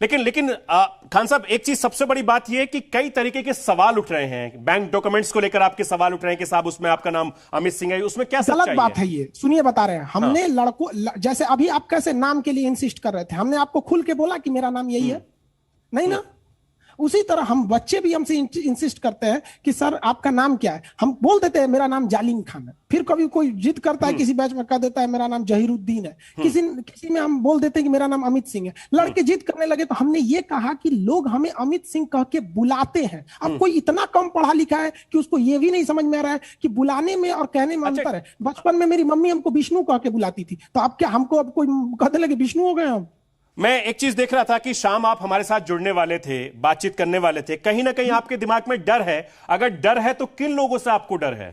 लेकिन खान साहब, एक चीज सबसे बड़ी बात यह है कि कई तरीके के सवाल उठ रहे हैं। बैंक डॉक्यूमेंट्स को लेकर आपके सवाल उठ रहे हैं कि साहब उसमें आपका नाम अमित सिंह है, उसमें क्या सच्चाई है? गलत बात है ये। सुनिए, बता रहे हैं हमने लड़कों जैसे अभी आप कैसे नाम के लिए इंसिस्ट कर रहे थे, हमने आपको खुल के बोला कि मेरा नाम यही है? नहीं ना। उसी तरह हम बच्चे भी हमसे इंसिस्ट करते हैं कि सर आपका नाम क्या है, हम बोल देते हैं मेरा नाम जालिम खान है। फिर कभी कोई जिद करता है, किसी बैच में कह देता है मेरा नाम जहीरुद्दीन है, किसी में हम बोल देते हैं कि मेरा नाम अमित सिंह है। लड़के जिद करने लगे तो हमने ये कहा कि लोग हमें अमित सिंह कह के बुलाते हैं। अब कोई इतना कम पढ़ा लिखा है कि उसको ये भी नहीं समझ में आ रहा है कि बुलाने में और कहने में अंतर है। बचपन में मेरी मम्मी हमको विष्णु कह के बुलाती थी, तो अब क्या हमको अब कोई कहने लगे विष्णु हो गए हम? मैं एक चीज देख रहा था कि शाम आप हमारे साथ जुड़ने वाले थे, बातचीत करने वाले थे, कहीं ना कहीं आपके दिमाग में डर है। अगर डर है तो किन लोगों से आपको डर है?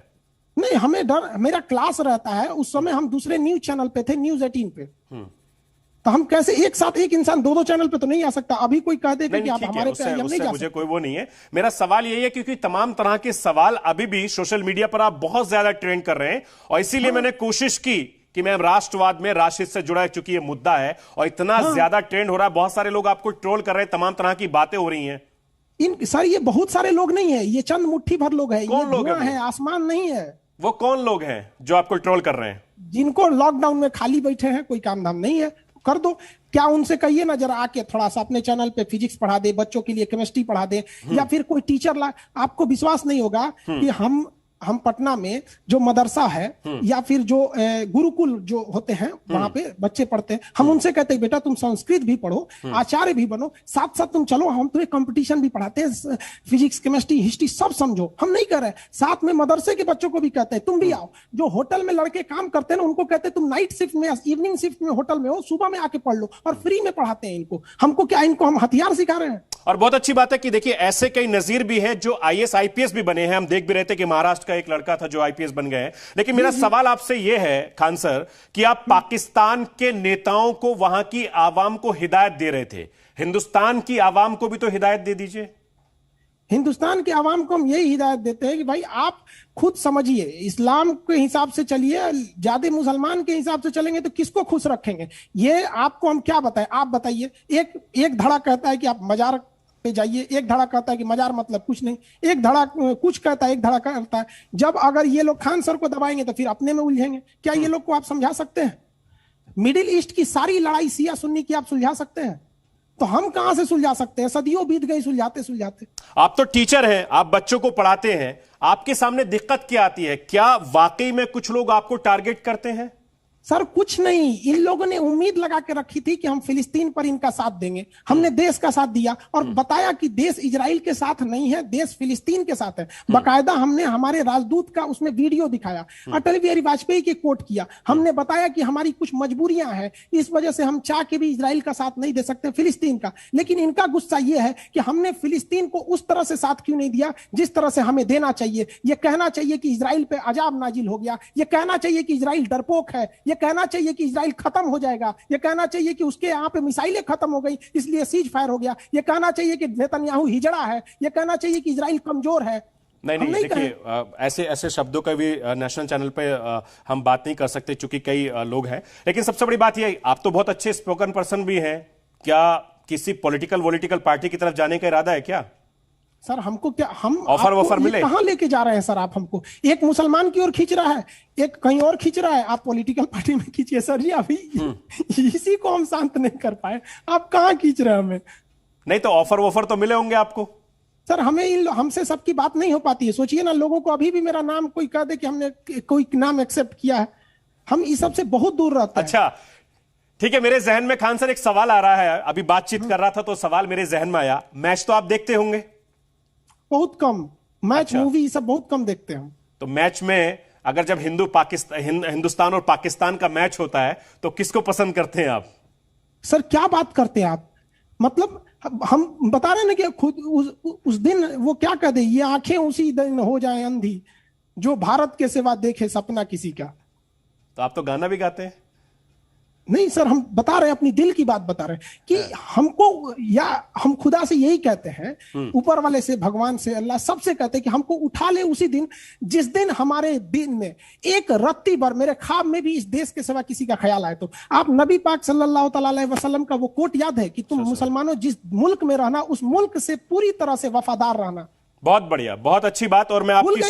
नहीं, हमें डर, मेरा क्लास रहता है, उस समय हम दूसरे न्यूज चैनल पे थे, न्यूज 18 पे। तो हम कैसे एक साथ, एक इंसान दो चैनल पे तो नहीं आ सकता। अभी कोई कह दे कि आप हमारे पे, हम नहीं जा सकते। मुझे कोई वो नहीं है। मेरा सवाल यही है क्योंकि तमाम तरह के सवाल अभी भी सोशल मीडिया पर आप बहुत ज्यादा ट्रेंड कर रहे हैं, और इसीलिए मैंने कोशिश की कि मैं राष्ट्रवाद में राष्ट्र से जुड़ा, चूंकि ये मुद्दा है और इतना ज्यादा ट्रेंड हो रहा है, बहुत सारे लोग आपको ट्रोल कर रहे हैं, तमाम तरह की बातें हो रही हैं। सर ये बहुत सारे लोग नहीं है, ये चंद मुट्ठी भर लोग हैं। कौन लोग है, आसमान नहीं है। वो कौन लोग हैं जो आपको ट्रोल कर रहे हैं? जिनको लॉकडाउन में खाली बैठे हैं, कोई काम धाम नहीं है, कर दो। क्या उनसे कहिए ना जरा आके थोड़ा सा अपने चैनल पे फिजिक्स पढ़ा दे, बच्चों के लिए केमिस्ट्री पढ़ा दे, या फिर कोई टीचर ला। आपको विश्वास नहीं होगा कि हम पटना में जो मदरसा है या फिर जो गुरुकुल जो होते हैं, वहां पे बच्चे पढ़ते हैं, हम उनसे कहते हैं बेटा तुम संस्कृत भी पढ़ो, आचार्य भी बनो, साथ साथ तुम चलो, हम तुम्हें कंपटीशन भी पढ़ाते हैं, फिजिक्स केमिस्ट्री हिस्ट्री सब समझो। हम नहीं कर रहे। साथ में मदरसे के बच्चों को भी कहते हैं तुम भी आओ। जो होटल में लड़के काम करते हैं ना, उनको कहते हैं तुम नाइट शिफ्ट में, इवनिंग शिफ्ट में होटल में हो, सुबह में आके पढ़ लो, और फ्री में पढ़ाते हैं इनको। हमको क्या, इनको हम हथियार सिखा रहे हैं? और बहुत अच्छी बात है कि देखिए ऐसे कई नजीर भी हैं जो आईएएस आईपीएस भी बने हैं। हम देख भी रहे थे कि महाराष्ट्र का एक लड़का था जो आईपीएस बन गए हैं। लेकिन मेरा सवाल आपसे यह है खान सर कि आप पाकिस्तान के नेताओं को, वहां की आवाम को हिदायत दे रहे थे, हिंदुस्तान की आवाम को भी तो हिदायत दे दीजिए। हिंदुस्तान के आवाम को हम यही हिदायत देते हैं कि भाई आप खुद समझिए, इस्लाम के हिसाब से चलिए। ज्यादा मुसलमान के हिसाब से चलेंगे तो किसको खुश रखेंगे? ये आपको हम क्या बताएं, आप बताइए। एक धड़ा कहता है कि आप मजार पे जाइए, एक धड़ा कहता है कि मजार मतलब कुछ नहीं, एक धड़ा कुछ कहता है, एक धड़ा कहता है। जब अगर ये लोग खान सर को दबाएंगे तो फिर अपने में उलझेंगे। क्या ये लोग को आप समझा सकते हैं? मिडिल ईस्ट की सारी लड़ाई शिया सुन्नी की आप सुलझा सकते हैं? तो हम कहां से सुलझा सकते हैं? सदियों बीत गई सुलझाते सुलझाते। आप तो टीचर हैं, आप बच्चों को पढ़ाते हैं, आपके सामने दिक्कत क्या आती है? क्या वाकई में कुछ लोग आपको टारगेट करते हैं? सर कुछ नहीं, इन लोगों ने उम्मीद लगा के रखी थी कि हम फिलिस्तीन पर इनका साथ देंगे। हमने देश का साथ दिया और बताया कि देश इजराइल के साथ नहीं है, देश फिलिस्तीन के साथ है। बकायदा हमने हमारे राजदूत का उसमें वीडियो दिखाया, अटल बिहारी वाजपेयी के कोट किया। हमने बताया कि हमारी कुछ मजबूरियां हैं, इस वजह से हम चाह के भी इजराइल का साथ नहीं दे सकते, फिलिस्तीन का। लेकिन इनका गुस्सा यह है कि हमने फिलिस्तीन को उस तरह से साथ क्यों नहीं दिया जिस तरह से हमें देना चाहिए। यह कहना चाहिए कि इजराइल पे अजाब नाजिल हो गया, यह कहना चाहिए कि इजराइल डरपोक है, ये कहना चाहिए कि इजराइल खत्म हो जाएगा, ये कहना चाहिए कि उसके यहां पे मिसाइलें खत्म हो गई इसलिए सीज फायर हो गया, ये कहना चाहिए कि नेतन्याहू हिजड़ा है, ये कहना चाहिए कि इजराइल कमजोर है। नहीं देखिए, ऐसे ऐसे शब्दों का भी नेशनल चैनल पे हम बात नहीं कर सकते क्योंकि कई लोग हैं। लेकिन सबसे बड़ी बात यह, आप तो बहुत अच्छे स्पोकन पर्सन भी हैं, क्या किसी पॉलिटिकल पार्टी की तरफ जाने का इरादा है क्या? सर हमको क्या, हम ऑफर मिले? कहां लेके जा रहे हैं सर आप हमको? एक मुसलमान की ओर खींच रहा है, एक कहीं और खींच रहा है, आप पॉलिटिकल पार्टी में खींचिए। सर जी अभी इसी को हम शांत नहीं कर पाए, आप कहां खींच रहे हैं हमें? नहीं तो ऑफर तो मिले होंगे आपको। सर हमसे सबकी बात नहीं हो पाती है। सोचिए ना, लोगों को अभी भी मेरा नाम कोई कह दे कि हमने कोई नाम एक्सेप्ट किया है, हम इस सब से बहुत दूर रहते हैं। अच्छा ठीक है, मेरे जहन में खान सर एक सवाल आ रहा है, अभी बातचीत कर रहा था तो सवाल मेरे जहन में आया। मैच तो आप देखते होंगे? बहुत कम मैच, मूवी सब बहुत कम देखते हैं। तो मैच में अगर जब हिंदुस्तान और पाकिस्तान का मैच होता है तो किसको पसंद करते हैं आप? सर क्या बात करते हैं आप? मतलब हम बता रहे हैं ना कि खुद उस दिन वो क्या कह दे, ये आंखें उसी दिन हो जाए अंधी जो भारत के सिवा देखे सपना किसी का। तो आप तो गाना भी गाते हैं? नहीं सर, हम बता रहे हैं, अपनी दिल की बात बता रहे हैं कि हमको या हम खुदा से यही कहते हैं, ऊपर वाले से, भगवान से, अल्लाह सबसे कहते हैं कि हमको उठा ले उसी दिन जिस दिन हमारे दिन में एक रत्ती भर मेरे ख्वाब में भी इस देश के सिवा किसी का ख्याल आए तो। आप नबी पाक सल्लल्लाहु अलैहि वसल्लम का वो कोट याद है कि तुम मुसलमानों जिस मुल्क में रहना उस मुल्क से पूरी तरह से वफादार रहना। बहुत बढ़िया, बहुत अच्छी बात। और मैं आपकी